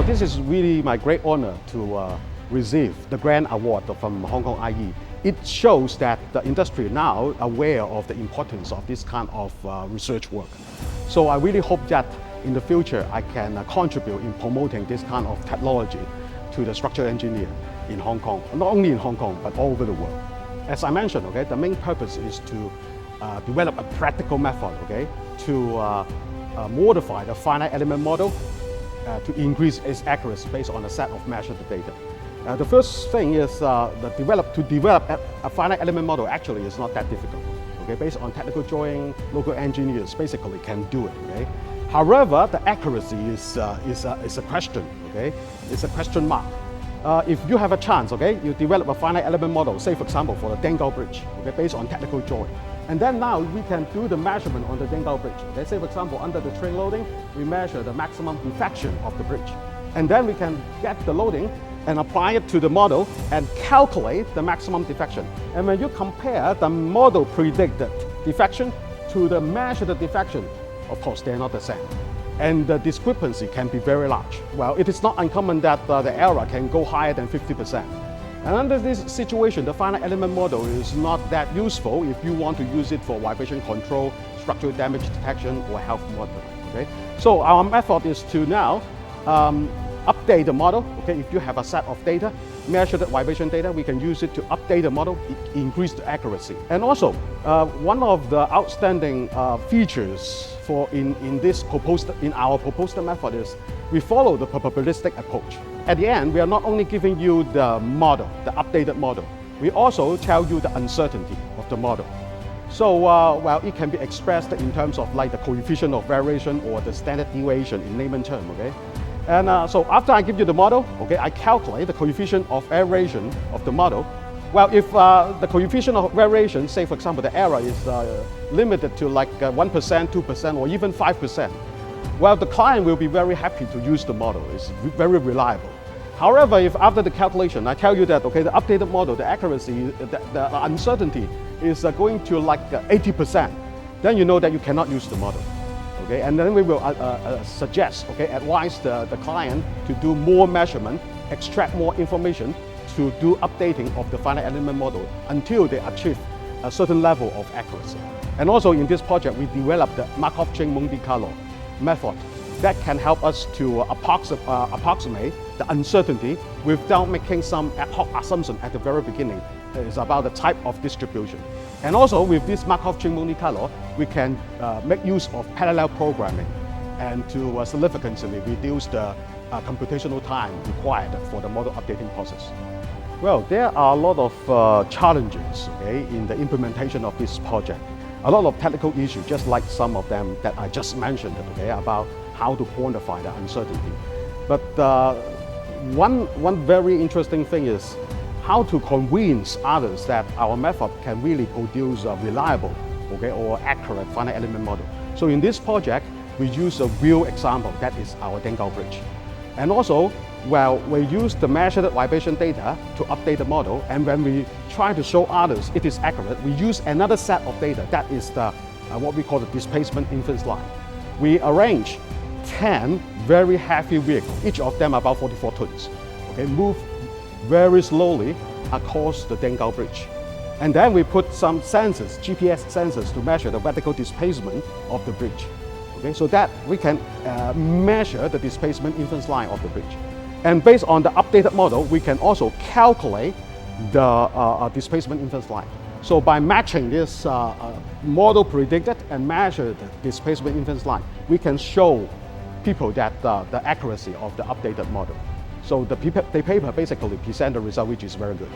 Well, this is really my great honor to receive the Grand Award from Hong Kong IE. It shows that the industry now aware of the importance of this kind of research work. So I really hope that in the future I can contribute in promoting this kind of technology to the structural engineer in Hong Kong, not only in Hong Kong, but all over the world. As I mentioned, the main purpose is to develop a practical method, to modify the finite element model to increase its accuracy based on a set of measured data. The first thing is to develop a finite element model actually is not that difficult. Based on technical drawing, local engineers basically can do it. However, the accuracy is a question. It's a question mark. If you have a chance, you develop a finite element model, say for example for the Ting Kau Bridge, based on technical drawing. And then now we can do the measurement on the Ting Kau Bridge. Let's say for example under the train loading, we measure the maximum deflection of the bridge. And then we can get the loading and apply it to the model and calculate the maximum deflection. And when you compare the model predicted deflection to the measured deflection, of course they're not the same. And the discrepancy can be very large. Well, it is not uncommon that the error can go higher than 50%. And under this situation, the finite element model is not that useful if you want to use it for vibration control, structural damage detection, or health modeling. So our method is to now update the model. If you have a set of data, measured vibration data, we can use it to update the model, increase the accuracy. And also, one of the outstanding features in our proposed method is we follow the probabilistic approach. At the end, we are not only giving you the model, the updated model, we also tell you the uncertainty of the model. So, well, it can be expressed in terms of like the coefficient of variation or the standard deviation in layman term, And so after I give you the model, I calculate the coefficient of variation of the model. Well, if the coefficient of variation, say for example, the error is limited to like 1%, 2%, or even 5%, well, the client will be very happy to use the model. It's very reliable. However, if after the calculation, I tell you that, the updated model, the accuracy, the uncertainty is going to like 80%, then you know that you cannot use the model. And then we will suggest, advise the client to do more measurement, extract more information to do updating of the finite element model until they achieve a certain level of accuracy. And also in this project, we developed the Markov chain Monte Carlo method that can help us to approximate the uncertainty without making some ad hoc assumption at the very beginning. It's about the type of distribution. And also with this Markov chain Monte Carlo, we can make use of parallel programming and to significantly reduce the computational time required for the model updating process. Well, there are a lot of challenges in the implementation of this project. A lot of technical issues, just like some of them that I just mentioned, about how to quantify the uncertainty. But one very interesting thing is how to convince others that our method can really produce a reliable or accurate finite element model. So in this project, we use a real example, that is our Ting Kau Bridge. And also, well, we use the measured vibration data to update the model, and when we try to show others it is accurate, we use another set of data, that is the what we call the displacement inference line. We arrange 10 very heavy vehicles, each of them about 44 tons, move very slowly across the Ting Kau Bridge. And then we put some sensors, GPS sensors, to measure the vertical displacement of the bridge. So that we can measure the displacement inference line of the bridge. And based on the updated model, we can also calculate the displacement inference line. So by matching this model predicted and measured displacement inference line, we can show people that the accuracy of the updated model. So the paper basically presents the result, which is very good.